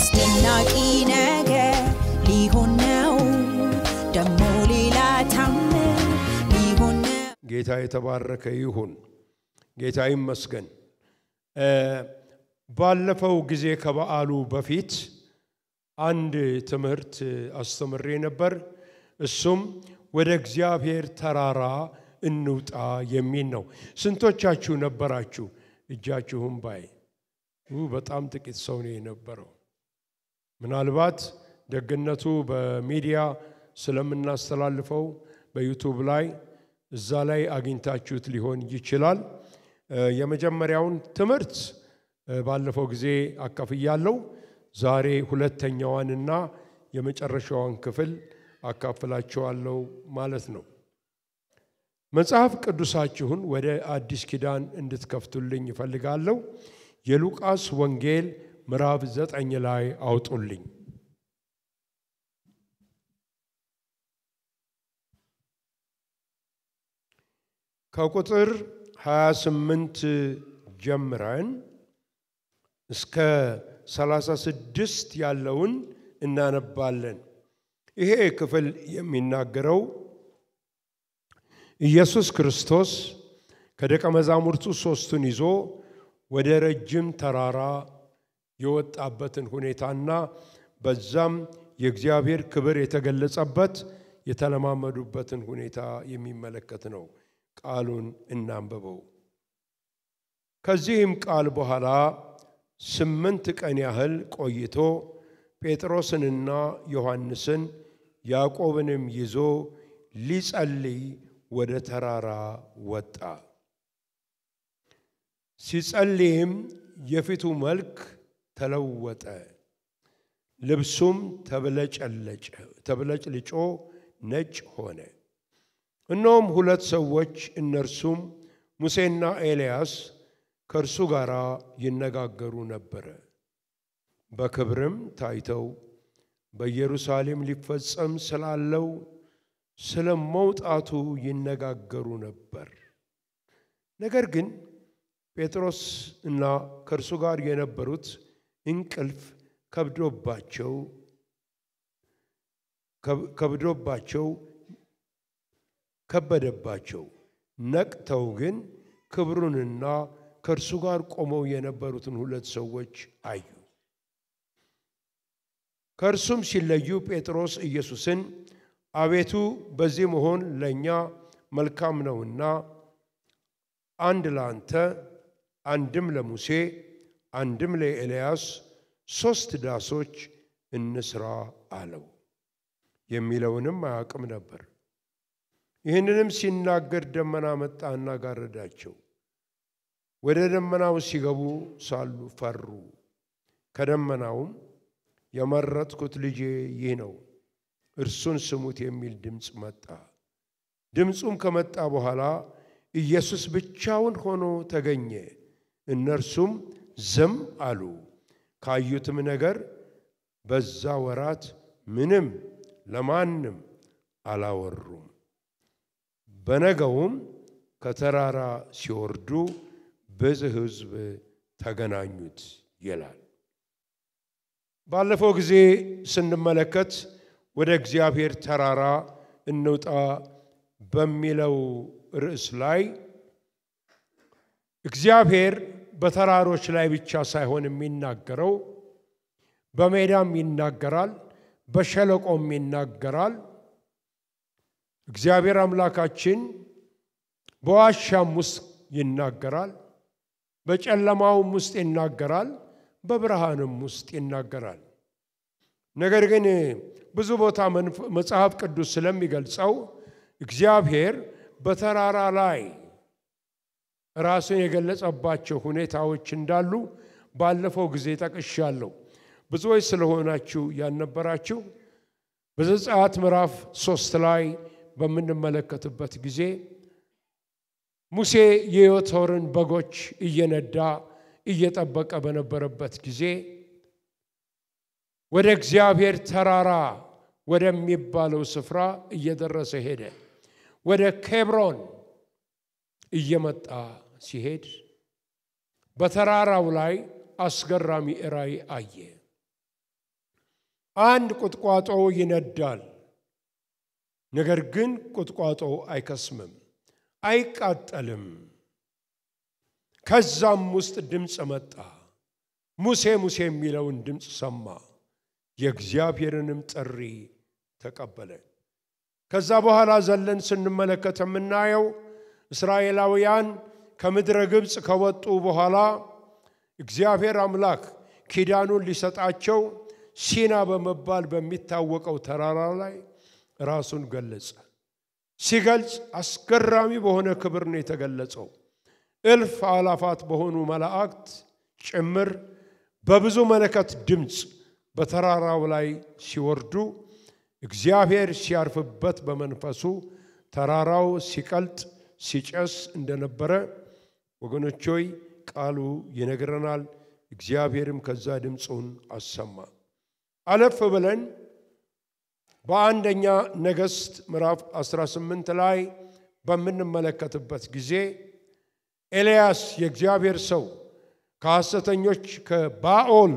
አስደናቂ ነገር ሊሆን ነው ደሞ ሌላ ታምር ሊሆን ነው ጌታ የተባረከ ይሁን ጌታ ይመስገን ባለፈው ጊዜ ከበዓሉ በፊት አንድ ትምህርት አስተምሬ ነበር እሱም ወደ እግዚአብሔር ተራራ እንውጣ የሚል ነው ስንቶቻችሁ ነበራችሁ እጃችሁን ባይ በጣም ጥቂት ሰው ነው የነበረው ምናልባት ደግነቱ በሚዲያ ስለምናስተላልፈው በዩቲዩብ ላይ እዛ ላይ አግኝታችሁት ሊሆን ይችላል የመጀመሪያውን ትምህርት ባለፈው ጊዜ አካፍያለሁ ዛሬ ሁለተኛዋንና የመጨረሻዋን ክፍል አካፍላችኋለሁ ማለት ነው መጽሐፍ ቅዱሳችሁን ወደ አዲስ ኪዳን እንድትከፍቱልኝ ይፈልጋለሁ የሉቃስ ወንጌል ምዕራፍ 9 ላይ አውጡልኝ ከቁጥር 28 ጀምረን እስከ 36 ያለውን እናነባለን ይሄ ክፍል የሚናገረው ኢየሱስ ክርስቶስ ከደቀ መዛሙርቱ ሶስቱን ይዞ ወደ ረጅም ተራራ የወጣበትን ሁኔታና በዛም የእግዚአብሔር ክብር የተገለጸበት የተለማመዱበትን ሁኔታ የሚመለከት ነው ቃሉን እናንብበው ከዚህም ቃል በኋላ 8 ቀን ያህል ቆይቶ ጴጥሮስንና ዮሐንስን ያዕቆብንም ይዞ ሊጸልይ ወደ ተራራ ወጣ ሲጸልይም የፊቱ መልክ ተለወጠ ልብሱም ተብለጭልጮ ነጭ ሆነ እነሆም ሁለት ሰዎች እነርሱም ሙሴና ኤልያስ ከእርሱ ጋር ይነጋገሩ ነበር በክብርም ታይተው በኢየሩሳሌም ሊፈጸም ስላለው ስለመውጣቱ ይነጋገሩ ነበር ነገር ግን ጴጥሮስ እና ከእርሱ ጋር የነበሩት እንቅልፍ ከበደባቸው ነቅተው ግን ክብሩንና ከእርሱ ጋር ቆመው የነበሩትን ሁለት ሰዎች አዩ ከእርሱም ሲለዩ ጴጥሮስ ኢየሱስን አቤቱ በዚህ መሆን ለኛ መልካም ነውና አንድ ላንተ አንድም ለሙሴ አንድም ለኤልያስ 3 ዳሶች እንስራ አለው የሚለውንም አያውቅም ነበር ይህንንም ሲናገር ደመና መጣና ጋረዳቸው ወደ ደመናው ሲገቡ ሳሉ ፈሩ ከደመናውም የመረጥኩት ልጄ ይህ ነው እርሱን ስሙት የሚል ድምጽ መጣ ድምጹም ከመጣ በኋላ ኢየሱስ ብቻውን ሆኖ ተገኘ እነርሱም ዝም አሉ ካዩትም ነገር በዛ ወራት ምንም ለማንም አላወሩም በነገውም ከተራራ ሲወርዱ ብዙ ሕዝብ ተገናኙት ይላል ባለፈው ጊዜ ስንመለከት ወደ እግዚአብሔር ተራራ እንውጣ በሚለው ርዕስ ላይ እግዚአብሔር በተራሮች ላይ ብቻ ሳይሆን የሚናገረው በሜዳም ይናገራል በሸለቆም ይናገራል እግዚአብሔር አምላካችን በዋሻም ውስጥ ይናገራል በጨለማውም ውስጥ ይናገራል በብርሃንም ውስጥ ይናገራል ነገር ግን ብዙ ቦታ መጽሐፍ ቅዱስ ስለሚገልጸው እግዚአብሔር በተራራ ላይ ራሱን የገለጸባቸው ሁኔታዎች እንዳሉ ባለፈው ጊዜ ተቀሻለሁ ብዙዎች ስለሆናችሁ ያነበራችሁ በዘጸአት ምዕራፍ 3 ላይ በመንመለከትበት ጊዜ ሙሴ የዮቶርን በጎች እየነዳ እየጠበቀ በነበረበት ጊዜ ወደ እግዚአብሔር ተራራ ወደሚባለው ስፍራ እየደረሰ ሄደ ወደ ኬብሮን እየመጣ ሲሄድ በተራራው ላይ አስገራሚ ራእይ አየ አንድ ቁጥቋጦ ይነዳል፣ ነገር ግን ቁጥቋጦ አይከስምም፣ አይቃጠልም። ከዛም ውስጥ ድምጽ መጣ። ሙሴ ሙሴ የሚለውን ድምጽ ሰማ፣ የእግዚአብሔርንም ጥሪ ተቀበለ። ከዛ በኋላ ዘለን ስንመለከት የምናየው እስራኤላውያን ከምድረ ግብጽ ከወጡ በኋላ እግዚአብሔር አምላክ ኪዳኑን ሊሰጣቸው ሲና በመባል በሚታወቀው ተራራ ላይ ራሱን ገለጸ። ሲገልጽ አስገራሚ በሆነ ክብር ነው የተገለጸው። እልፍ አላፋት በሆኑ መላእክት ጭምር በብዙ መለከት ድምጽ በተራራው ላይ ሲወርዱ እግዚአብሔር ሲያርፍበት በመንፈሱ ተራራው ሲቀልጥ ሲጨስ እንደነበረ ወገኖች ሆይ ቃሉ ይነግረናል። እግዚአብሔርም ከዛ ድምጹን አሰማ። አለፍ ብለን በአንደኛ ነገሥት ምዕራፍ 18 ላይ በምንመለከትበት ጊዜ ኤልያስ የእግዚአብሔር ሰው ከሐሰተኞች ከባኦል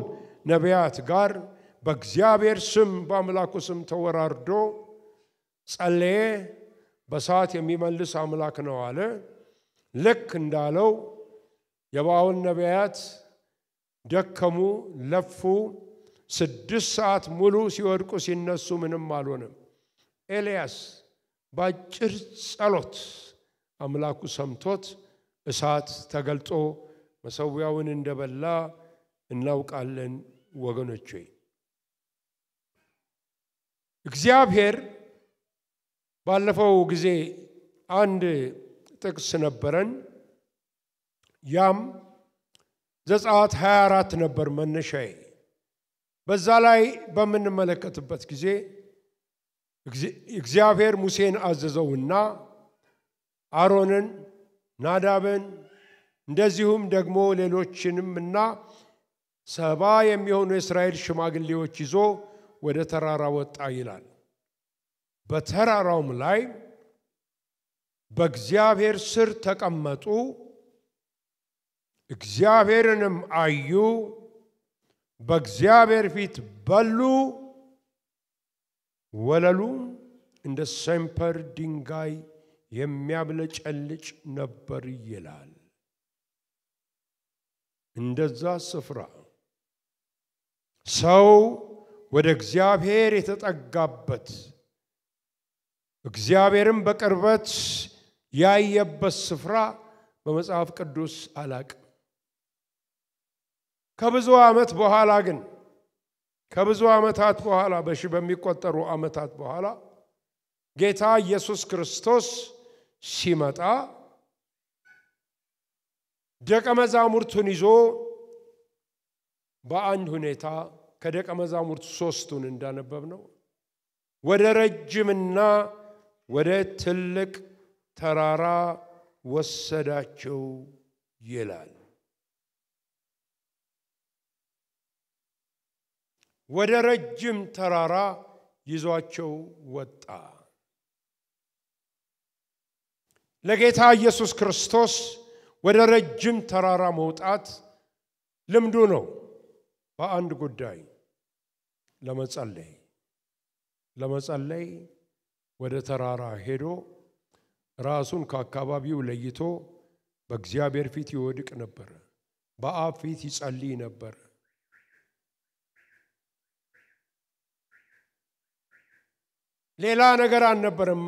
ነቢያት ጋር በእግዚአብሔር ስም በአምላኩ ስም ተወራርዶ ጸለየ። በሰዓት የሚመልስ አምላክ ነው አለ። ልክ እንዳለው የባኦል ነቢያት ደከሙ፣ ለፉ። 6 ሰዓት ሙሉ ሲወድቁ ሲነሱ ምንም አልሆነም። ኤልያስ ባጭር ጸሎት አምላኩ ሰምቶት እሳት ተገልጦ መሰዊያውን እንደበላ እናውቃለን ወገኖቼ። እግዚአብሔር ባለፈው ጊዜ አንድ ጥቅስ ነበረን። ያም ዘጸአት 24 ነበር መነሻዬ። በዛ ላይ በምንመለከትበት ጊዜ እግዚአብሔር ሙሴን አዘዘውና አሮንን፣ ናዳብን እንደዚሁም ደግሞ ሌሎችንምና 70 የሚሆኑ የእስራኤል ሽማግሌዎች ይዞ ወደ ተራራ ወጣ ይላል። በተራራውም ላይ በእግዚአብሔር ስር ተቀመጡ፣ እግዚአብሔርንም አዩ፣ በእግዚአብሔር ፊት በሉ፣ ወለሉ እንደ ሰንፐር ድንጋይ የሚያብለጨልጭ ነበር ይላል። እንደዛ ስፍራ ሰው ወደ እግዚአብሔር የተጠጋበት እግዚአብሔርን በቅርበት ያየበት ስፍራ በመጽሐፍ ቅዱስ አላቅም። ከብዙ ዓመት በኋላ ግን ከብዙ ዓመታት በኋላ በሺ በሚቆጠሩ ዓመታት በኋላ ጌታ ኢየሱስ ክርስቶስ ሲመጣ ደቀ መዛሙርቱን ይዞ በአንድ ሁኔታ ከደቀ መዛሙርቱ 3ቱን እንዳነበብነው ወደ ረጅምና ወደ ትልቅ ተራራ ወሰዳቸው ይላል። ወደ ረጅም ተራራ ይዟቸው ወጣ። ለጌታ ኢየሱስ ክርስቶስ ወደ ረጅም ተራራ መውጣት ልምዱ ነው። በአንድ ጉዳይ ለመጸለይ ወደ ተራራ ሄዶ ራሱን ከአካባቢው ለይቶ በእግዚአብሔር ፊት ይወድቅ ነበር። በአብ ፊት ይጸልይ ነበር። ሌላ ነገር አልነበረም።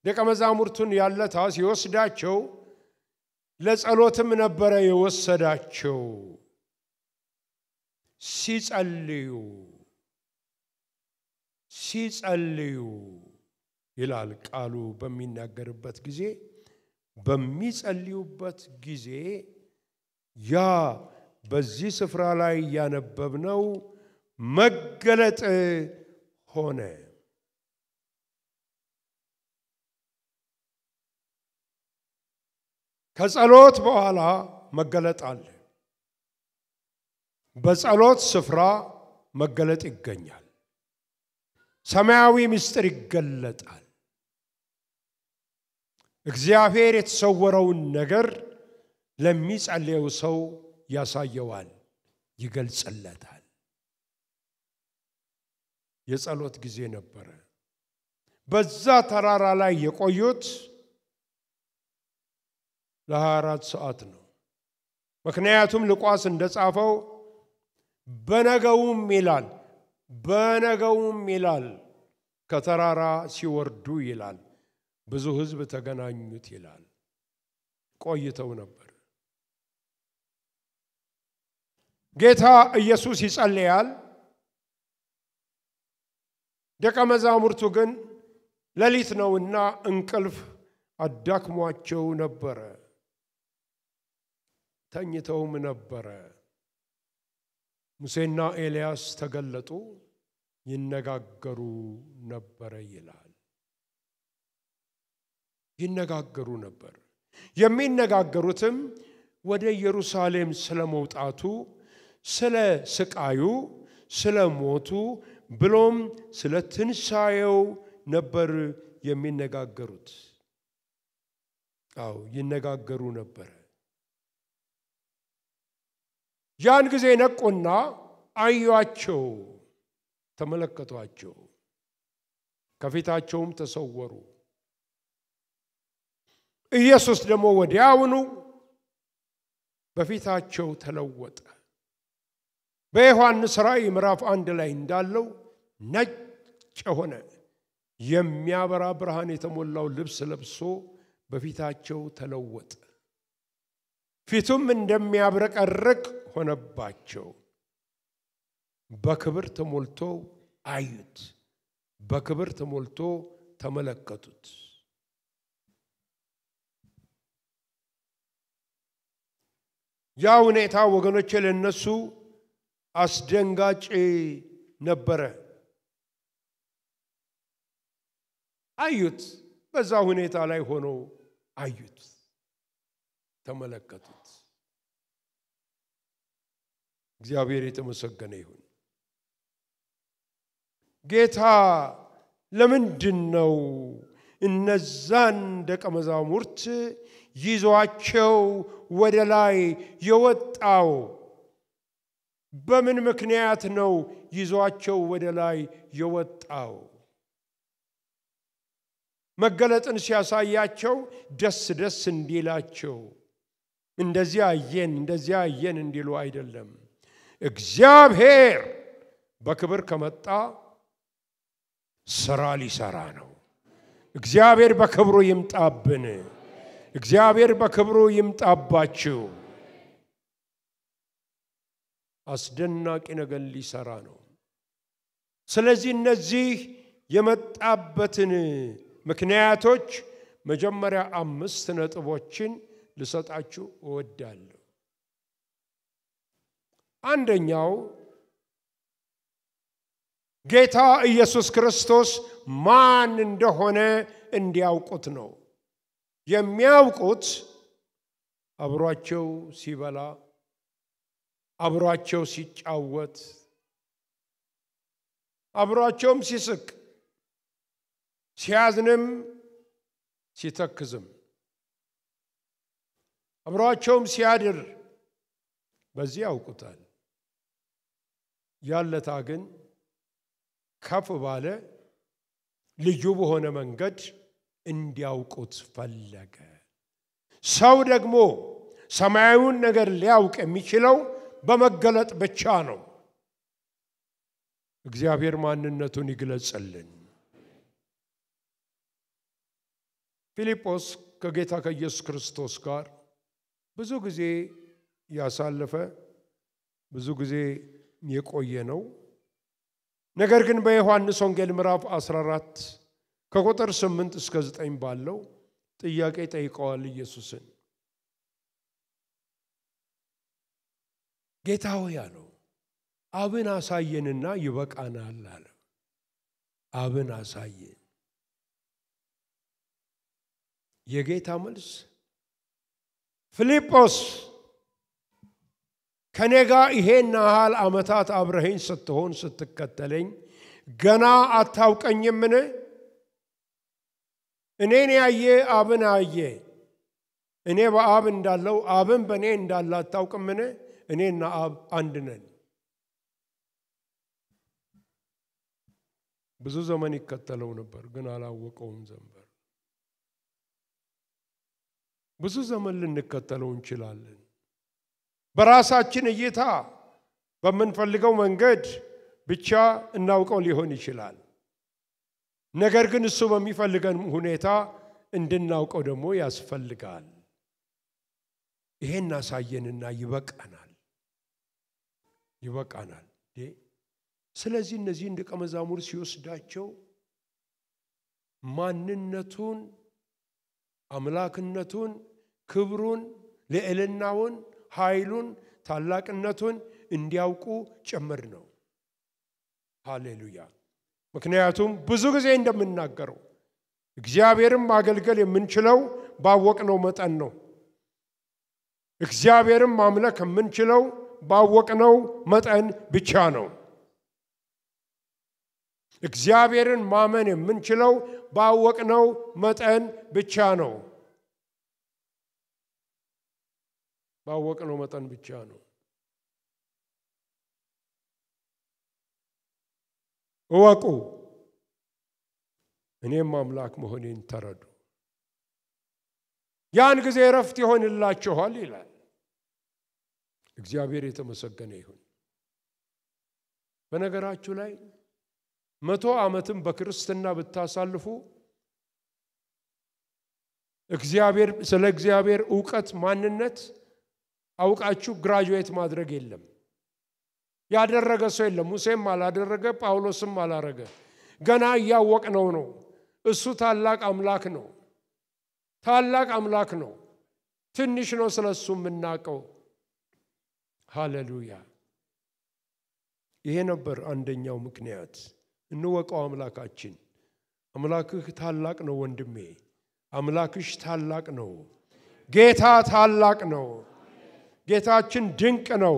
ደቀ መዛሙርቱን ያለታ ሲወስዳቸው ለጸሎትም ነበረ የወሰዳቸው። ሲጸልዩ ይላል ቃሉ በሚናገርበት ጊዜ በሚጸልዩበት ጊዜ ያ በዚህ ስፍራ ላይ ያነበብነው መገለጥ ሆነ። ከጸሎት በኋላ መገለጥ አለ። በጸሎት ስፍራ መገለጥ ይገኛል። ሰማያዊ ምስጢር ይገለጣል። እግዚአብሔር የተሰወረውን ነገር ለሚጸልየው ሰው ያሳየዋል፣ ይገልጽለታል። የጸሎት ጊዜ ነበረ። በዛ ተራራ ላይ የቆዩት ለ24 ሰዓት ነው። ምክንያቱም ሉቃስ እንደጻፈው በነገውም ይላል ከተራራ ሲወርዱ ይላል ብዙ ሕዝብ ተገናኙት ይላል። ቆይተው ነበር። ጌታ ኢየሱስ ይጸልያል። ደቀ መዛሙርቱ ግን ሌሊት ነውና እንቅልፍ አዳክሟቸው ነበረ፣ ተኝተውም ነበረ። ሙሴና ኤልያስ ተገለጡ፣ ይነጋገሩ ነበረ ይላል። ይነጋገሩ ነበር። የሚነጋገሩትም ወደ ኢየሩሳሌም ስለመውጣቱ፣ ስለ ስቃዩ፣ ስለ ሞቱ ብሎም ስለ ትንሣኤው ነበር የሚነጋገሩት። ይነጋገሩ ነበር። ያን ጊዜ ነቁና አዩአቸው፣ ተመለከቷቸው፣ ከፊታቸውም ተሰወሩ። ኢየሱስ ደግሞ ወዲያውኑ በፊታቸው ተለወጠ። በዮሐንስ ራእይ ምዕራፍ 1 ላይ እንዳለው ነጭ ሆነ፣ የሚያበራ ብርሃን የተሞላው ልብስ ለብሶ በፊታቸው ተለወጠ። ፊቱም እንደሚያብረቀርቅ ሆነባቸው። በክብር ተሞልቶ አዩት፣ በክብር ተሞልቶ ተመለከቱት። ያ ሁኔታ ወገኖቼ ለነሱ አስደንጋጭ ነበረ። አዩት፣ በዛ ሁኔታ ላይ ሆኖ አዩት፣ ተመለከቱት። እግዚአብሔር የተመሰገነ ይሁን። ጌታ ለምንድነው እነዛን ደቀ መዛሙርት ይዟቸው ወደ ላይ የወጣው? በምን ምክንያት ነው ይዟቸው ወደ ላይ የወጣው? መገለጥን ሲያሳያቸው ደስ እንዲላቸው፣ እንደዚያ አየን እንዲሉ አይደለም። እግዚአብሔር በክብር ከመጣ ስራ ሊሰራ ነው። እግዚአብሔር በክብሩ ይምጣብን። እግዚአብሔር በክብሩ ይምጣባችሁ። አስደናቂ ነገር ሊሰራ ነው። ስለዚህ እነዚህ የመጣበትን ምክንያቶች መጀመሪያ 5 ነጥቦችን ልሰጣችሁ እወዳለሁ። አንደኛው ጌታ ኢየሱስ ክርስቶስ ማን እንደሆነ እንዲያውቁት ነው። የሚያውቁት አብሯቸው ሲበላ፣ አብሯቸው ሲጫወት፣ አብሯቸውም ሲስቅ፣ ሲያዝንም ሲተክዝም፣ አብሯቸውም ሲያድር በዚህ ያውቁታል። ያለታ ግን ከፍ ባለ ልዩ በሆነ መንገድ እንዲያውቁት ፈለገ። ሰው ደግሞ ሰማያዊውን ነገር ሊያውቅ የሚችለው በመገለጥ ብቻ ነው። እግዚአብሔር ማንነቱን ይግለጽልን። ፊልጶስ ከጌታ ከኢየሱስ ክርስቶስ ጋር ብዙ ጊዜ ያሳለፈ፣ ብዙ ጊዜ የቆየ ነው። ነገር ግን በዮሐንስ ወንጌል ምዕራፍ 14 ከቁጥር 8 እስከ 9 ባለው ጥያቄ ጠይቀዋል ኢየሱስን። ጌታ ሆይ አለው፣ አብን አሳየንና ይበቃናል አለ። አብን አሳየን። የጌታ መልስ ፊልጶስ ከኔ ጋር ይሄን ያህል ዓመታት አብረኸኝ ስትሆን ስትከተለኝ ገና አታውቀኝምን? እኔን ያየ አብን አየ። እኔ በአብ እንዳለው አብን በእኔ እንዳለ አታውቅምን? እኔና አብ አንድ ነን። ብዙ ዘመን ይከተለው ነበር ግን አላወቀውም ዘንበር ብዙ ዘመን ልንከተለው እንችላለን በራሳችን እይታ በመንፈልገው መንገድ ብቻ እናውቀው ሊሆን ይችላል ነገር ግን እሱ በሚፈልገን ሁኔታ እንድናውቀው ደግሞ ያስፈልጋል ይሄን አሳየንና ይበቃናል ስለዚህ እነዚህ ደቀ መዛሙርት ሲወስዳቸው ማንነቱን አምላክነቱን ክብሩን ልዕልናውን ኃይሉን ታላቅነቱን እንዲያውቁ ጭምር ነው ሃሌሉያ ምክንያቱም ብዙ ጊዜ እንደምናገረው እግዚአብሔርን ማገልገል የምንችለው ባወቅነው መጠን ነው እግዚአብሔርን ማምለክ የምንችለው ባወቅነው መጠን ብቻ ነው እግዚአብሔርን ማመን የምንችለው ባወቅነው መጠን ብቻ ነው ባወቅነው መጠን ብቻ ነው እወቁ እኔም አምላክ መሆኔን ተረዱ ያን ጊዜ ረፍት ይሆንላችኋል ይላል እግዚአብሔር የተመሰገነ ይሁን በነገራችሁ ላይ 100 ዓመትም በክርስትና ብታሳልፉ ስለ እግዚአብሔር ዕውቀት ማንነት አውቃችሁ ግራጁዌት ማድረግ የለም ያደረገ ሰው የለም ሙሴም አላደረገ ጳውሎስም አላረገ ገና ያወቅነው ነው እሱ ታላቅ አምላክ ነው ትንሽ ነው ስለሱ የምናውቀው ሃሌሉያ ይሄ ነበር አንደኛው ምክንያት እንወቀው አምላካችን አምላክህ ታላቅ ነው ወንድሜ አምላክሽ ታላቅ ነው ጌታ ታላቅ ነው ጌታችን ድንቅ ነው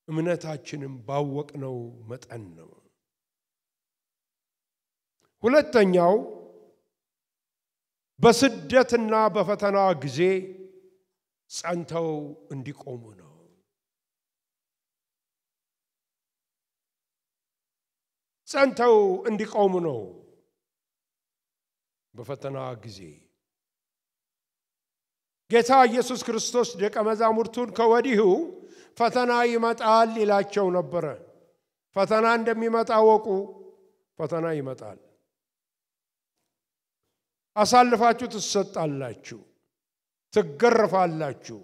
እምነታችንም ባወቅነው መጠን ነው ሁለተኛው በስደትና በፈተና ጊዜ ጸንተው እንዲቆሙ ነው ጸንተው እንዲቆሙ ነው በፈተና ጊዜ ጌታ ኢየሱስ ክርስቶስ ደቀ መዛሙርቱን ከወዲሁ ፈተና ይመጣል ይላቸው ነበር ፈተና እንደሚመጣ ወቁ ፈተና ይመጣል አሳልፋችሁ ትሰጣላችሁ ትገረፋላችሁ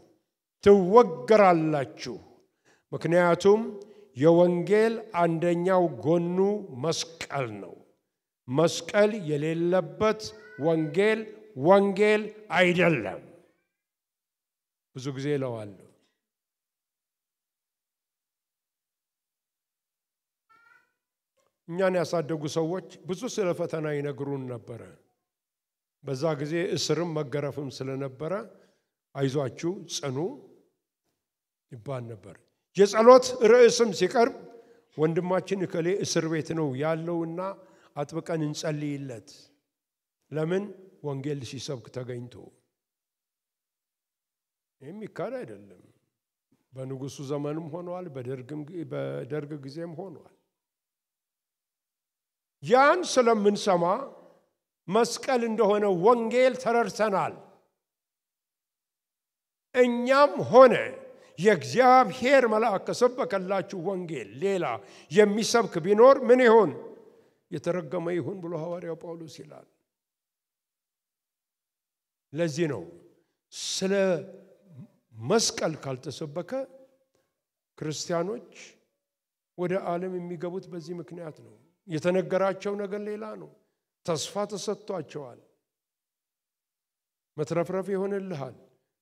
ትወገራላችሁ ምክንያቱም የወንጌል አንደኛው ጎኑ መስቀል ነው መስቀል የሌለበት ወንጌል አይደለም ብዙ ጊዜ ለዋለሁ እኛን ያሳደጉ ሰዎች ብዙ ስለ ፈተና ይነግሩን ነበር በዛ ጊዜ እስርም መገረፍም ስለነበረ አይዟችሁ ጽኑ ይባል ነበር የጸሎት ርዕስም ሲቀርብ ወንድማችን እከሌ እስር ቤት ነው ያለውና አጥብቀን እንጸልይለት ለምን ወንጌል ሲሰብክ ተገኝቶ የሚካድ አይደለም በንጉሱ ዘመንም ሆኗል በደርግ ጊዜም ሆኗል ያን ስለምንሰማ መስቀል እንደሆነ ወንጌል ተረድተናል እኛም ሆነ የእግዚአብሔር መልአክ ከሰበከላችሁ ወንጌል ሌላ የሚሰብክ ቢኖር ምን ይሁን የተረገመ ይሁን ብሎ ሐዋርያው ጳውሎስ ይላል ለዚህ ነው ስለ መስቀል ካልተሰበከ ክርስቲያኖች ወደ ዓለም የሚገቡት በዚህ ምክንያት ነው የተነገራቸው ነገር ሌላ ነው ተስፋ ተሰጥቷቸዋል መትረፍረፍ ይሆንልሃል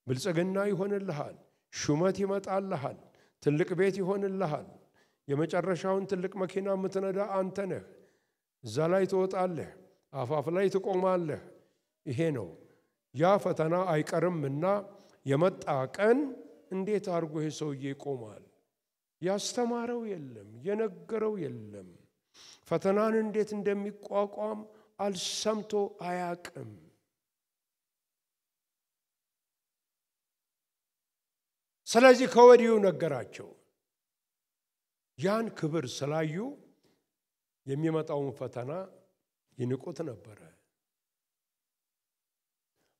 ብልጽግና ይሆንልሃል ሹመት ይመጣልሃል ትልቅ ቤት ይሆንልሃል የመጨረሻውን ትልቅ መኪና የምትነዳ አንተ ነህ እዛ ላይ ትወጣለህ አፋፍ ላይ ትቆማለህ ይሄ ነው ያ ፈተና አይቀርምና የመጣ ቀን እንዴት አርጎ ይሄ ሰውዬ ይቆማል ያስተማረው የለም የነገረው የለም ፈተናን እንዴት እንደሚቋቋም አልሰምቶ አያቅም ስለዚህ ከወዲሁ ነገራቸው ያን ክብር ስላዩ የሚመጣውን ፈተና ይንቁት ነበር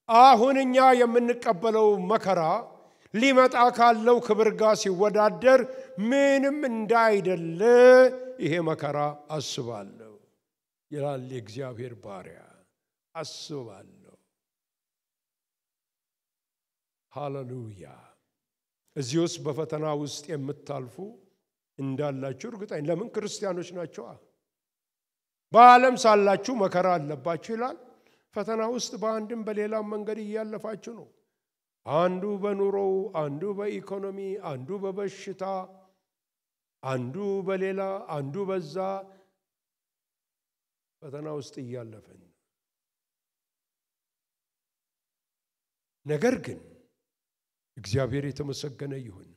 አሁን እኛ የምንቀበለው መከራ ሊመጣ ካለው ክብር ጋር ሲወዳደር ምንም እንዳይደለ ይሄ መከራ አስባለሁ ይላል የእግዚአብሔር ባሪያ አስባለሁ ሃሌሉያ እዚህ ውስጥ በፈተና ውስጥ የምታልፉ እንዳላችሁ እርግጠኛ ለምን ክርስቲያኖች ናቸው በዓለም ሳላችሁ መከራ አለባችሁ ይላል ፈተና ውስጥ በአንድም በሌላም መንገድ እያለፋችሁ ነው አንዱ በኑሮው አንዱ በኢኮኖሚ አንዱ በበሽታ አንዱ በሌላ አንዱ በዛ ፈተና ውስጥ እያለፈን ነገር ግን እግዚአብሔር የተመሰገነ ይሁን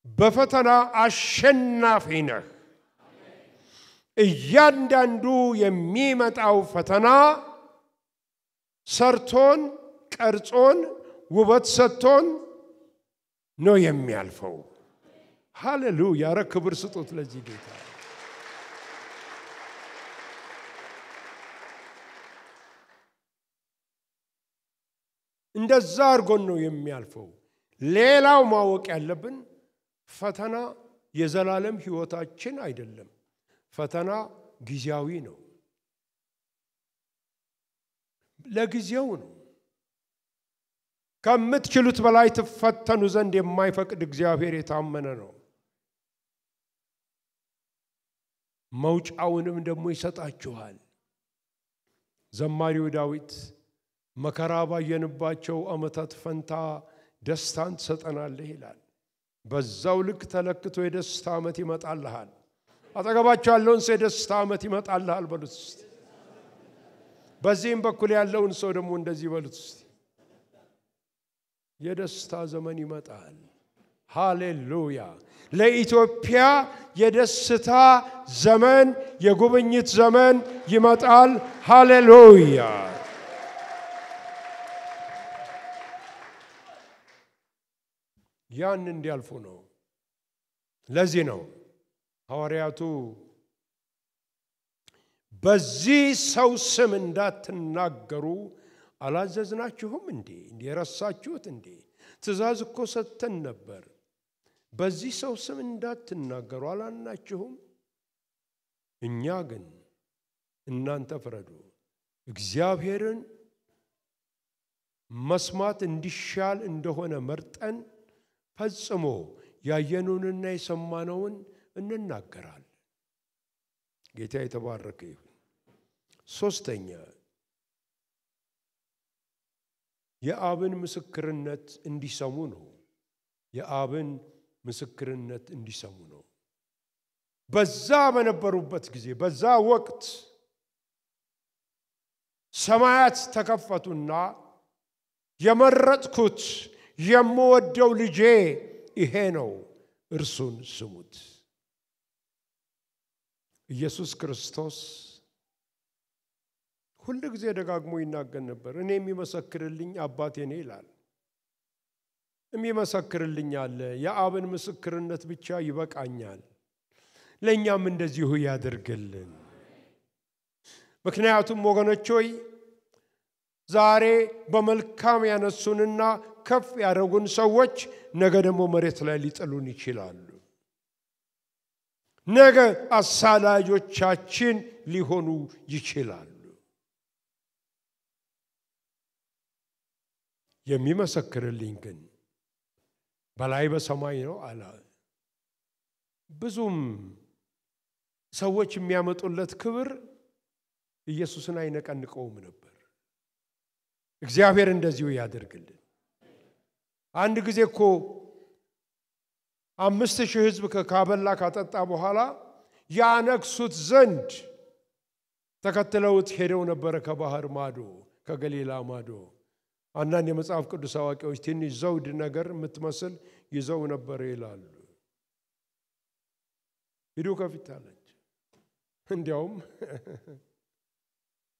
በፈተና አሸናፊ ነህ እያንዳንዱ የሚመጣው ፈተና ሰርቶን ቀርጾን ውበት ሰጥቶን ነው የሚያልፈው ሃሌሉያ ክብር ስጡት ለዚህ ጌታ እንደዛ አርጎን ነው የሚያልፈው ሌላው ማወቅ ያለብን ፈተና የዘላለም ህይወታችን አይደለም ፈተና ጊዜያዊ ነው ለጊዜው ነው ከምትችሉት በላይ ተፈተኑ ዘንድ የማይፈቅድ እግዚአብሔር የታመነ ነው መውጫውንም ደግሞ ይሰጣችኋል ዘማሪው ዳዊት መከራ ባየንባቸው አመታት ፈንታ ደስታን ተሰጠናለህ ይላል በዛው ልክ ተለክቶ የደስታ አመት ይመጣልሃል አጠገባችሁ ያለውን ሰው የደስታ አመት ይመጣልሃል በሉት በዚህም በኩል ያለውን ሰው ደግሞ እንደዚህ በሉት የደስታ ዘመን ይመጣል ሃሌሉያ ለኢትዮጵያ የደስታ ዘመን የጉብኝት ዘመን ይመጣል ሃሌሉያ ያን እንዲያልፉ ነው ለዚህ ነው ሐዋርያቱ በዚህ ሰው ስም እንዳትናገሩ አላዘዝናችሁም እንዴ እንደረሳችሁት እንዴ ትእዛዝ እኮ ሰጥተን ነበር በዚህ ሰው ስም እንዳትናገሩ አላልናችሁም እኛ ግን እናንተ ፍረዱ እግዚአብሔርን መስማት እንዲሻል እንደሆነ መርጠን ፈጽሞ ያየኑንና የሰማነውን እንናገራለን ጌታ የተባረከ ይሁን ሶስተኛ የአብን ምስክርነት እንዲሰሙ ነው የአብን ምስክርነት እንዲሰሙ ነው በዛ በነበሩበት ጊዜ በዛ ወቅት ሰማያት ተከፈቱና የመረጥኩት የምወደው ልጄ ይሄ ነው እርሱን ስሙት ኢየሱስ ክርስቶስ ሁሉ ጊዜ ደጋግሞ ይናገር ነበር እኔ የሚመሰክርልኝ አባቴ ነው ይላል የሚመሰክርልኝ አለ የአብን ምስክርነት ብቻ ይበቃኛል ለኛም እንደዚሁ ያደርግልን ምክንያቱም ወገኖች ሆይ ዛሬ በመልካም ያነሱንና ከፍ ያደረጉን ሰዎች ነገ ደግሞ መሬት ላይ ሊጥሉን ይችላሉ ነገ አሳላጆቻችን ሊሆኑ ይችላሉ የሚመሰክርልኝ ግን በላይ በሰማይ ነው አለ ብዙም ሰዎች የሚያመጡለት ክብር ኢየሱስን አይነቀንቀውም ነበር እግዚአብሔር እንደዚሁ ያደርግልን አንድ ጊዜ እኮ 5000 ህዝብ ከካበላ ካጠጣ በኋላ ያነክሱት ዘንድ ተከትለውት ሄደው ነበር ከባህር ማዶ ከገሊላ ማዶ አንዳንድ የመጽሐፍ ቅዱስ አዋቂዎች ትንሽ ዘውድ ነገር የምትመስል ይዘው ነበር ይላሉ ሂዱ ከፊት አለች እንዲያውም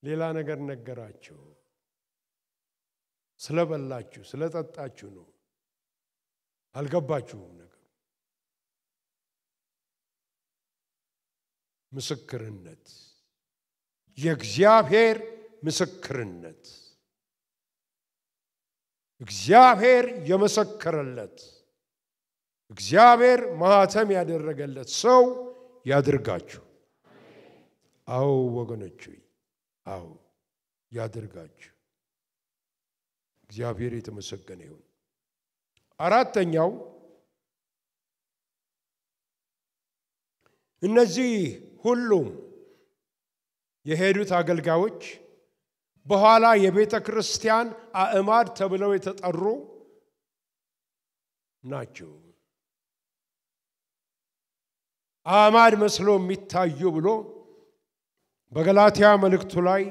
ሌላ ነገር ነገራቸው ስለበላችሁ ስለጠጣችሁ ነው አልገባችሁም ነገር ምስክርነት የእግዚአብሔር ምስክርነት እግዚአብሔር የመሰከረለት እግዚአብሔር ማህተም ያደረገለት ሰው ያድርጋችሁ አው ወገኖቼ አው ያድርጋችሁ እግዚአብሔር የተመሰገነ ይሁን አራተኛው እነዚህ ሁሉም የሄዱት አገልጋዮች በኋላ የቤተ ክርስቲያን አእማድ ተብለው የተጠሩ ናቸው አእማድ መስሎ የሚታዩ ብሎ በገላትያ መልእክቱ ላይ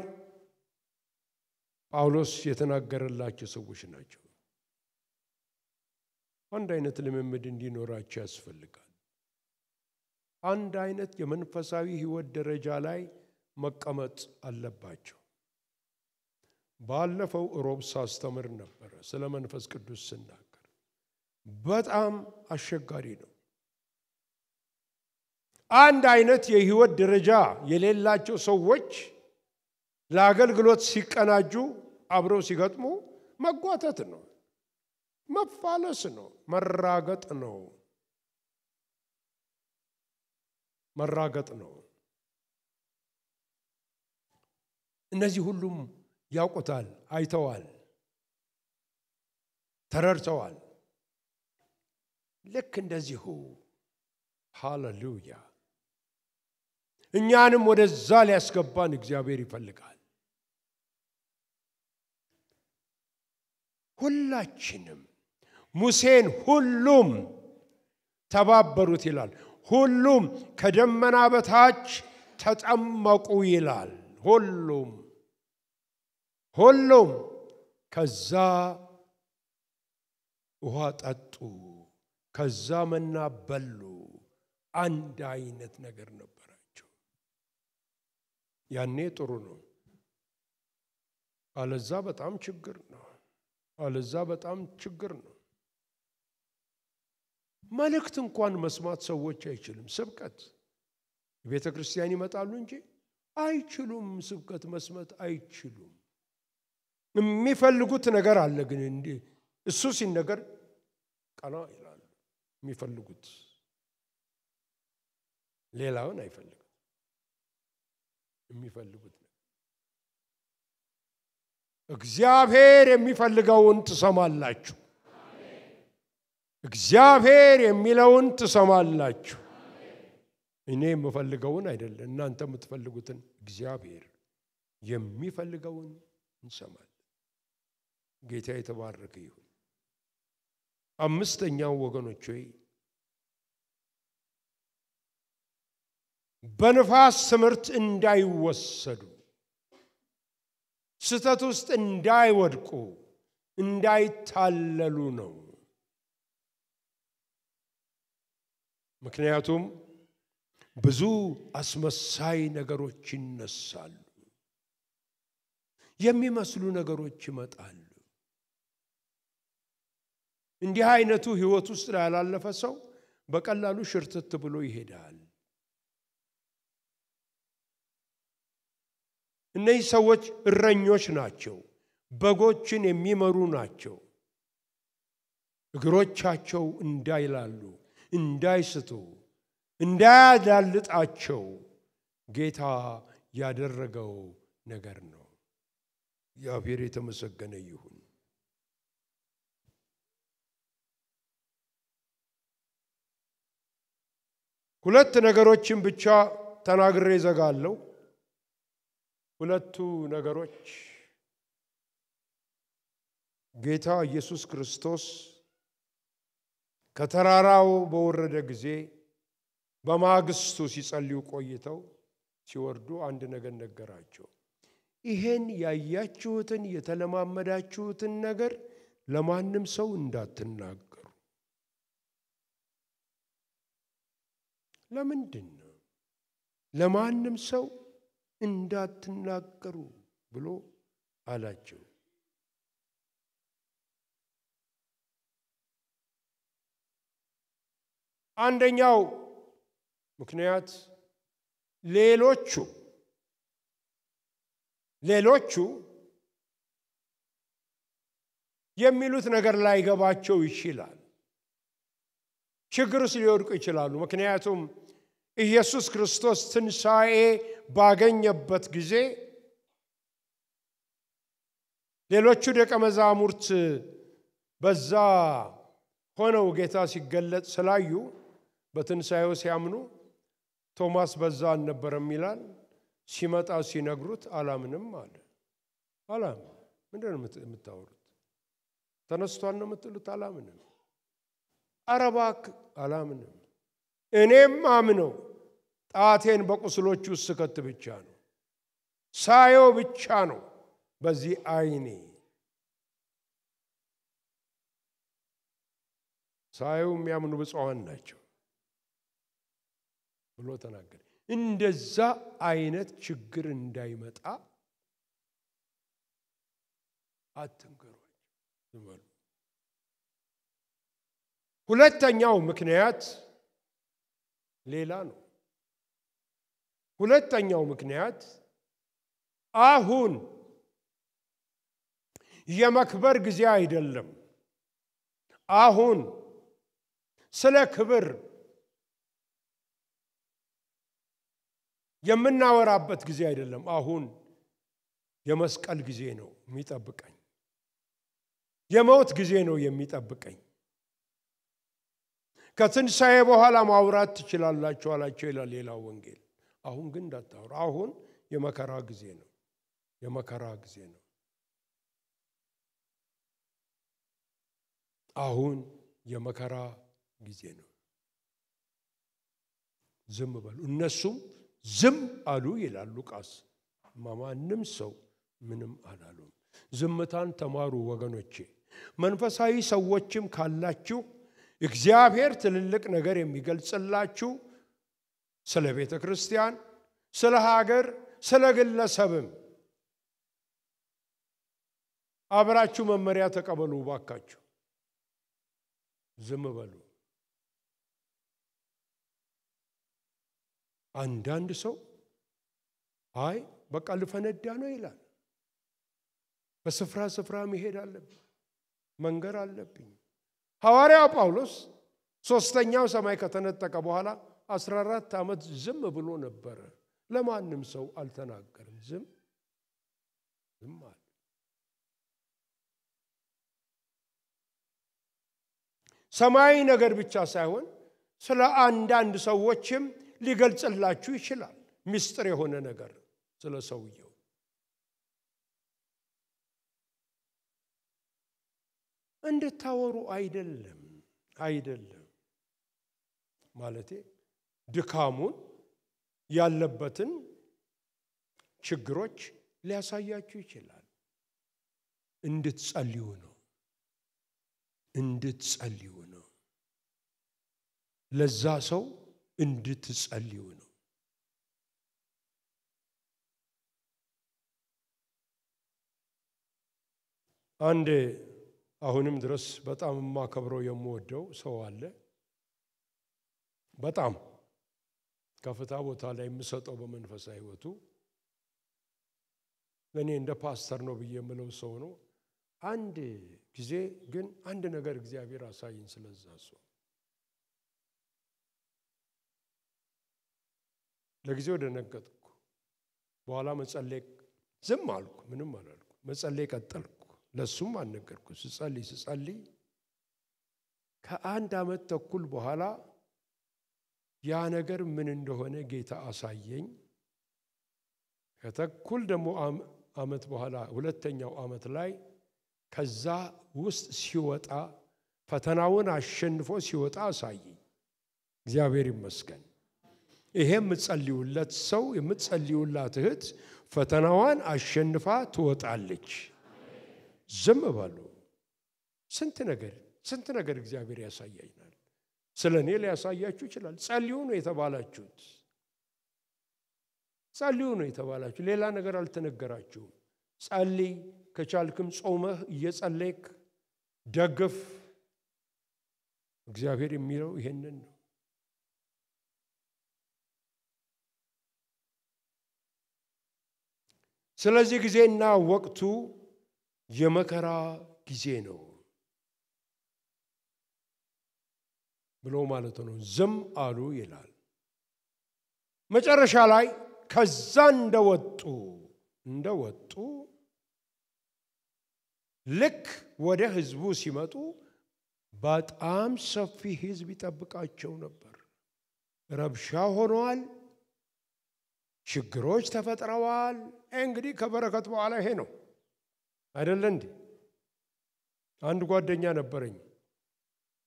ጳውሎስ የተናገረላቸው ሰዎች ናቸው አንድ አይነት ልምምድ እንዲኖራቸው ያስፈልጋል አንድ አይነት የመንፈሳዊ ህይወት ደረጃ ላይ መቀመጥ አለባቸው ባለፈው ሮብ ሳስተምር ነበር ስለ መንፈስ ቅዱስ ስናገር በጣም አስቸጋሪ ነው አንድ አይነት የህይወት ደረጃ የሌላቸው ሰዎች ለአገልግሎት ሲቀናጁ አብረው ሲገጥሙ መጓተት ነው መፋለስ ነው መራገጥ ነው እነዚህ ሁሉም ያውቁታል አይተዋል ተረድተዋል ልክ እንደዚሁ ሃሌሉያ እኛንም ወደዛ ሊያስገባን እግዚአብሔር ይፈልጋል ሁላችንም ሙሴን ሁሉም ተባበሩት ይላል ሁሉም ከደመና በታች ተጠመቁ ይላል ሁሉም ከዛ ውሃ ጠጡ ከዛ መና በሉ አንድ አይነት ነገር ነበራቸው ያኔ ጥሩ ነው አለዛ በጣም ችግር ነው መልእክት እንኳን መስማት ሰዎች አይችሉም ስብከት ቤተ ክርስቲያን ይመጣሉ እንጂ አይችሉም ስብከት መስማት አይችሉም የሚፈልጉት ነገር አለ ግን እንዴ እሱ ሲነገር ቀና ይላል የሚፈልጉት ሌላውን አይፈልጉም የሚፈልጉት እግዚአብሔር የሚፈልገውን ትሰማላችሁ እግዚአብሔር የሚለውን ትሰማላችሁ እኔ የምፈልገውን አይደለም እናንተ የምትፈልጉትን እግዚአብሔር የሚፈልገውን እንሰማለን ጌታ የተባረከ ይሁን አምስተኛው ወገኖች ሆይ በንፋስ ትምህርት እንዳይወሰዱ ስተት ውስጥ እንዳይወድቁ እንዳይታለሉ ነው ምክንያቱም ብዙ አስመሳይ ነገሮች ይነሳሉ የሚመስሉ ነገሮች ይመጣሉ እንዲህ አይነቱ ህይወት ውስጥ ያላለፈ ሰው በቀላሉ ሽርትት ብሎ ይሄዳል እነዚህ ሰዎች እረኞች ናቸው በጎችን የሚመሩ ናቸው እግሮቻቸው እንዳይላሉ እንዳይስቱ እንዳያዳልጣቸው ጌታ ያደረገው ነገር ነው እግዚአብሔር የተመሰገነ ይሁን ሁለት ነገሮችን ብቻ ተናግሬ ዘጋለሁ ሁለቱ ነገሮች ጌታ ኢየሱስ ክርስቶስ ከተራራው በወረደ ጊዜ በማግስቱ ሲጸልዩ ቆይተው ሲወርዱ አንድ ነገር ነገራቸው ይሄን ያያችሁትን የተለማመዳችሁትን ነገር ለማንም ሰው እንዳትናገሩ ለምንድነው ለማንም ሰው እንዳትናገሩ ብሎ አላቸው አንደኛው ምክንያት ሌሎቹ የሚሉት ነገር ላይ ገባቸው ይችላል ችግርስ ሊወድቁ ይችላሉ ምክንያቱም ኢየሱስ ክርስቶስ ትንሣኤ ባገኘበት ጊዜ ሌሎቹ ደቀ መዛሙርት በዛ ሆነው ጌታ ሲገለጥ ስላዩ በትንሣኤው ሲያምኑ ቶማስ በዛ አልነበረም ይላል ሲመጣ ሲነግሩት አላምንም አለ ምንድነው የምታወሩት ተነስቷል ነው የምትሉት አላምንም አረባክ አላምንም እኔም አምነው ጣቴን በቁስሎቹ ውስጥ ስከት ብቻ ነው ሳየው ብቻ ነው በዚህ አይኔ ሳየው የሚያምኑ ብፁዓን ናቸው ብሎ ተናገረ እንደዛ አይነት ችግር እንዳይመጣ አትንገሯቸው ሁለተኛው ምክንያት ሌላ ነው ሁለተኛው ምክንያት አሁን የመክበር ጊዜ አይደለም አሁን ስለ ክብር የምናወራበት ጊዜ አይደለም አሁን የመስቀል ጊዜ ነው የሚጠብቀኝ የሞት ጊዜ ነው የሚጠብቀኝ ከትንሣኤ በኋላ ማውራት ትችላላችሁ አላቸው ይላል ሌላው ወንጌል አሁን ግን እንዳታወሩ አሁን የመከራ ጊዜ ነው አሁን የመከራ ጊዜ ነው ዝም በሉ እነሱም ዝም አሉ ይላል ሉቃስ ማንም ሰው ምንም አላሉም ዝምታን ተማሩ ወገኖቼ መንፈሳዊ ሰዎችም ካላችሁ እግዚአብሔር ትልልቅ ነገር የሚገልጽላችሁ ስለ ቤተ ክርስቲያን ስለ ሀገር ስለ ግለሰብም አብራችሁ መመሪያ ተቀበሉ ባካችሁ ዝም በሉ አንዳንድ ሰው አይ በቃ ልፈነዳ ነው ይላል በስፍራ መሄድ አለብኝ መንገር አለብኝ ሐዋርያው ጳውሎስ ሶስተኛው ሰማይ ከተነጠቀ በኋላ 14 ዓመት ዝም ብሎ ነበር ለማንም ሰው አልተናገረም ዝም አለ ሰማይ ነገር ብቻ ሳይሆን ስለ አንዳንድ ሰዎችም ሊገልጽላችሁ ይችላል ሚስጥር የሆነ ነገር ስለ ሰውየው እንድታወሩ አይደለም ማለቴ ድካሙን ያለበትን ችግሮች ሊያሳያችሁ ይችላል እንድትጸልዩ ነው ለዛ ሰው እንድትጸልዩ ነው አንድ አሁንም ድረስ በጣም ማከብረው የምወደው ሰው አለ በጣም ከፍታ ቦታ ላይ የምሰጠው በመንፈሳዊ ህይወቱ ለኔ እንደ ፓስተር ነው ብዬ የምለው ሰው ነው አንድ ጊዜ ግን አንድ ነገር እግዚአብሔር አሳየኝ ስለዛ ሰው ለጊዜው ደነገጥኩ በኋላ መጸለይ ዝም አልኩ ምንም አላልኩ መጸለይ ቀጠልኩ ለሱም አልነገርኩ ስጸልይ ከአንድ ዓመት ተኩል በኋላ ያ ነገር ምን እንደሆነ ጌታ አሳየኝ ከተኩል ደግሞ ዓመት በኋላ ሁለተኛው ዓመት ላይ ከዛ ውስጥ ሲወጣ ፈተናውን አሸንፎ ሲወጣ አሳየኝ እግዚአብሔር ይመስገን ይሄም የምትጸልዩለት ሰው የምትጸልዩላት እህት ፈተናዋን አሸንፋ ትወጣለች ዝም በሉ ስንት ነገር እግዚአብሔር ያሳያይናል ስለኔ ሊያሳያችሁ ይችላል ጸልዩ ነው የተባላችሁ ሌላ ነገር አልተነገራችሁም ጸልይ ከቻልክም ጾመህ እየጸለይክ ደግፍ እግዚአብሔር የሚለው ይሄንን ነው ስለዚህ ጊዜና ወቅቱ የመከራ ጊዜ ነው ብሎ ማለት ነው። ዝም አሉ ይላል። መጨረሻ ላይ ከዛ እንደወጡ ልክ ወደ ህዝቡ ሲመጡ በጣም ሰፊ ህዝብ ይጠብቃቸው ነበር። ረብሻ ሆኗል። ችግሮች ተፈጥረዋል። እንግዲህ ከበረከት በኋላ ይሄ ነው አይደል እንዴ? አንድ ጓደኛ ነበረኝ።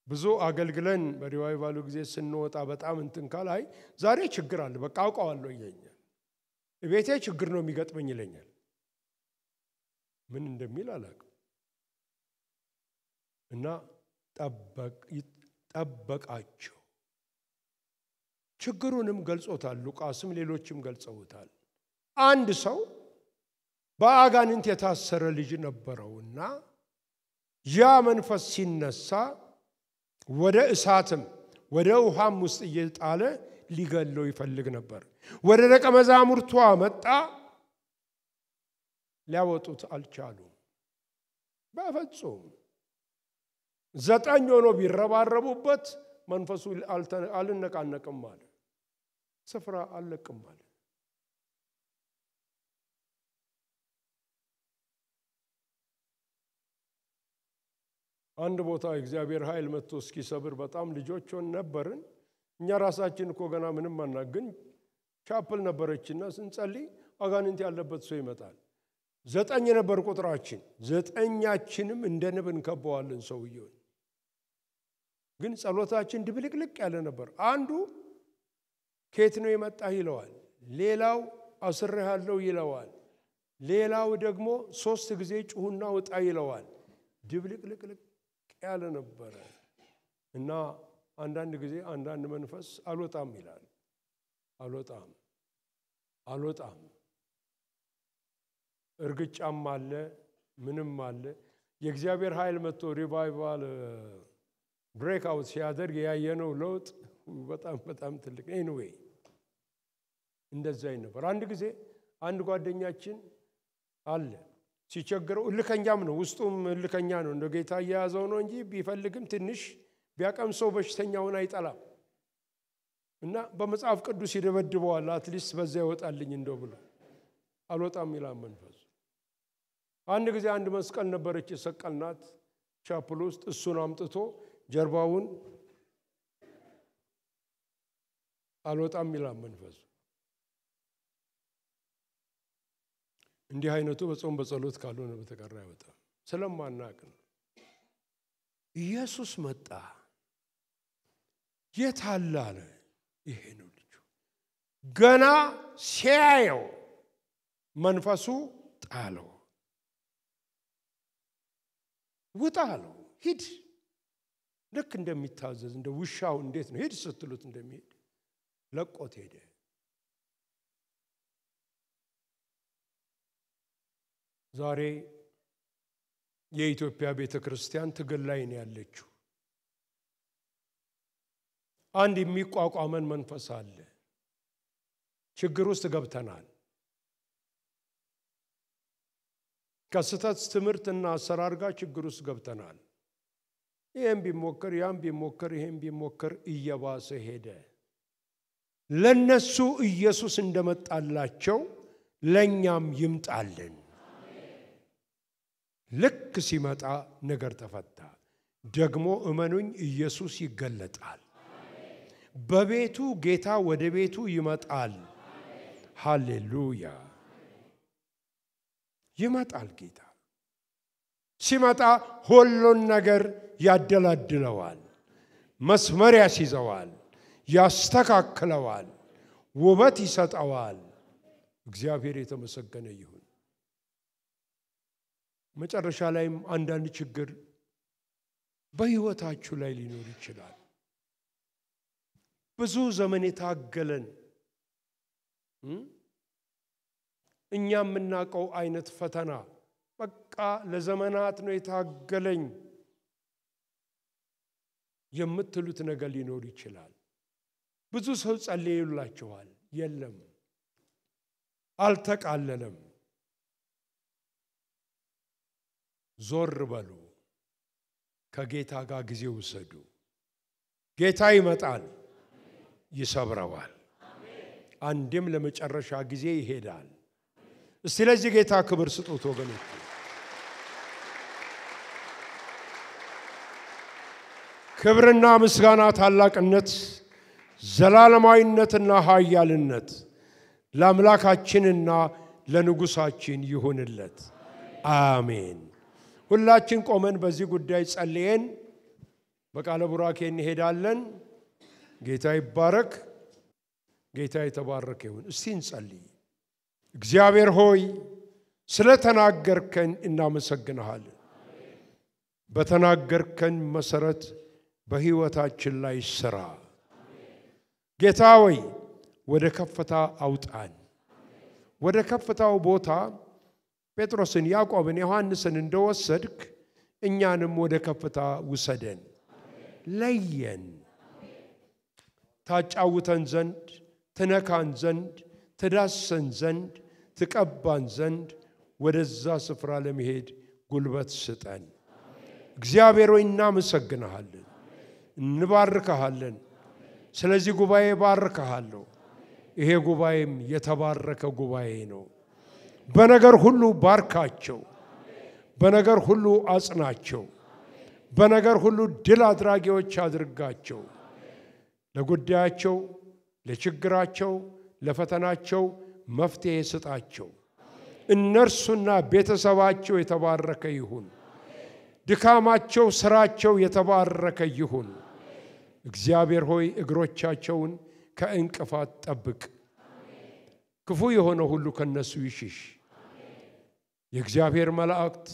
ብዙ አገልግለን በሪቫይቫሉ ጊዜ ስንወጣ በጣም እንትን ካላይ ዛሬ ችግር አለ በቃ አውቀዋለሁ ይለኛል። ቤቴ ችግር ነው የሚገጥመኝ ይለኛል። ምን እንደሚል አላውቅም። እና ጠበቃቸው። ችግሩንም ገልጾታል። ሉቃስም ሌሎችም ገልጸውታል። አንድ ሰው በአጋንንት የታሰረ ልጅ ነበረውና ያ መንፈስ ሲነሳ ወደ እሳትም ወደ ውሃም ውስጥ እየጣለ ሊገለው ይፈልግ ነበር። ወደ ደቀ መዛሙርቱ መጣ። ሊያወጡት አልቻሉም በፍጹም። 9 ሆኖ ቢረባረቡበት መንፈሱ አልነቃነቅም አለ። ስፍራ አልለቅም አለ። አንድ ቦታ እግዚአብሔር ኃይል መጥቶ እስኪሰብር በጣም ልጆች ሆነን ነበርን። እኛ ራሳችን እኮ ገና ምንም አናግን ቻፕል ነበረችና ስንጸልይ አጋንንት ያለበት ሰው ይመጣል። 9 ነበር ቁጥራችን። 9ኛችንም እንደ ንብ እንከበዋለን ሰውየው። ግን ጸሎታችን ድብልቅልቅ ያለ ነበር። አንዱ ከየት ነው የመጣህ ይለዋል። ሌላው አስረሃለሁ ይለዋል። ሌላው ደግሞ 3 ጊዜ ጩሁና ወጣ ይለዋል። ድብልቅልቅ ያለ ነበር እና አንዳንድ ጊዜ አንዳንድ መንፈስ አልወጣም ይላል። አልወጣም እርግጫም አለ ምንም አለ። የእግዚአብሔር ኃይል መጥቶ ሪቫይቫል ብሬክ አውት ሲያደርግ ያየነው ለውጥ በጣም ትልቅ ኤኒዌይ እንደዛ ነበር። አንድ ጊዜ አንድ ጓደኛችን አለ ሲቸግረው እልከኛም ነው ውስጡም እልከኛ ነው። እንደ ጌታ ያያዘው ነው እንጂ ቢፈልግም ትንሽ ቢያቀምሰው በሽተኛውን አይጠላም እና በመጽሐፍ ቅዱስ ይደበድበዋል። አትሊስት በዛ ይወጣልኝ እንደው ብሎ አልወጣም ይላል መንፈስ። አንድ ጊዜ አንድ መስቀል ነበረች የሰቀልናት ቻፕል ውስጥ። እሱን አምጥቶ ጀርባውን አልወጣም ይላል መንፈስ። እንዲህ አይነቱ በጾም በጸሎት ካልሆነ በተቀር አይወጣም። ስለማናቅ ነው። ኢየሱስ መጣ። የታለ አለ። ይሄ ነው ልጁ። ገና ሲያየው መንፈሱ ጣለው። ውጣ አለው። ሂድ። ልክ እንደሚታዘዝ እንደ ውሻው እንዴት ነው ሂድ ስትሉት እንደሚሄድ ለቆት ሄደ። ዛሬ የኢትዮጵያ ቤተክርስቲያን ትግል ላይ ነው ያለችው። አንድ የሚቋቋመን መንፈስ አለ። ችግር ውስጥ ገብተናል። ከስተት ትምህርትና አሰራር ጋር ችግር ውስጥ ገብተናል። ይሄም ቢሞከር ያም ቢሞከር ይሄም ቢሞከር እየባሰ ሄደ። ለነሱ ኢየሱስ እንደመጣላቸው ለኛም ይምጣልን። ልክ ሲመጣ ነገር ተፈታ። ደግሞ እመኑኝ ኢየሱስ ይገለጣል። በቤቱ ጌታ ወደ ቤቱ ይመጣል። ሃሌሉያ! ይመጣል ጌታ። ሲመጣ ሁሉን ነገር ያደላድለዋል፣ መስመር ያስይዘዋል፣ ያስተካክለዋል፣ ውበት ይሰጠዋል። እግዚአብሔር የተመሰገነ ይሁን። መጨረሻ ላይም አንዳንድ ችግር በህይወታችሁ ላይ ሊኖር ይችላል። ብዙ ዘመን የታገለን እኛ የምናውቀው አይነት ፈተና በቃ ለዘመናት ነው የታገለኝ የምትሉት ነገር ሊኖር ይችላል። ብዙ ሰው ጸልዩላችኋል። የለም አልተቃለለም። ዞር በሉ ከጌታ ጋር ጊዜ ውሰዱ ጌታ ይመጣል ይሰብረዋል አንድም ለመጨረሻ ጊዜ ይሄዳል እስቲ ለዚህ ጌታ ክብር ስጡት ወገኖች ክብርና ምስጋና ታላቅነት ዘላለማዊነትና ኃያልነት ለአምላካችንና ለንጉሳችን ይሁንለት አሜን ሁላችን ቆመን በዚህ ጉዳይ ጸልየን በቃለ ቡራኬ እንሄዳለን ጌታ ይባረክ ጌታ የተባረከ ይሁን እስቲ እንጸልይ እግዚአብሔር ሆይ ስለተናገርከን እናመሰግንሃለን በተናገርከን መሰረት በህይወታችን ላይ ስራ ጌታ ሆይ ወደ ከፍታ አውጣን ወደ ከፍታው ቦታ ጴጥሮስን ያዕቆብን ዮሐንስን እንደወሰድክ እኛንም ወደ ከፍታ ውሰደን ለየን ታጫውተን ዘንድ ትነካን ዘንድ ትዳሰን ዘንድ ትቀባን ዘንድ ወደዛ ስፍራ ለመሄድ ጉልበት ስጠን እግዚአብሔር ሆይ እናመሰግንሃለን እንባርክሃለን ስለዚህ ጉባኤ ባርክሃለሁ ይሄ ጉባኤም የተባረከ ጉባኤ ነው በነገር ሁሉ ባርካቸው በነገር ሁሉ አጽናቸው በነገር ሁሉ ድል አድራጊዎች አድርጋቸው ለጉዳያቸው ለችግራቸው ለፈተናቸው መፍትሄ ስጣቸው እነርሱና ቤተሰባቸው የተባረከ ይሁን ድካማቸው ስራቸው የተባረከ ይሁን እግዚአብሔር ሆይ እግሮቻቸውን ከእንቅፋት ጠብቅ ክፉ የሆነ ሁሉ ከነሱ ይሽሽ የእግዚአብሔር መላእክት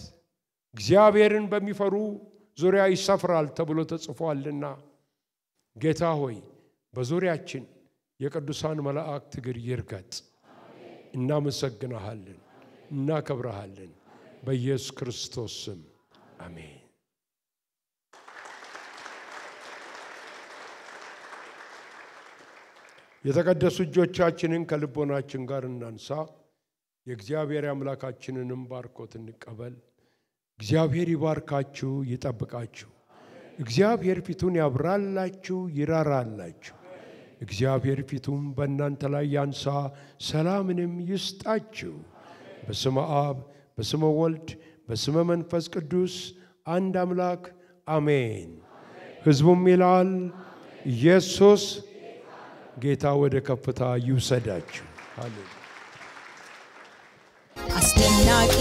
እግዚአብሔርን በሚፈሩ ዙሪያ ይሰፍራል ተብሎ ተጽፏልና ጌታ ሆይ በዙሪያችን የቅዱሳን መላእክት እግር ይርገጥ እናመሰግንሃለን እናከብርሃለን በኢየሱስ ክርስቶስ ስም አሜን የተቀደሱ እጆቻችንን ከልቦናችን ጋር እናንሳ የእግዚአብሔር አምላካችንንም ባርኮት እንቀበል እግዚአብሔር ይባርካችሁ ይጠብቃችሁ እግዚአብሔር ፊቱን ያብራላችሁ ይራራላችሁ እግዚአብሔር ፊቱን በእናንተ ላይ ያንሳ ሰላምንም ይስጣችሁ በስመ አብ በስመ ወልድ በስመ መንፈስ ቅዱስ አንድ አምላክ አሜን ሕዝቡም ይላል ኢየሱስ ጌታ ወደ ከፍታ ይውሰዳችሁ ሃሌሉያ አስደናቂ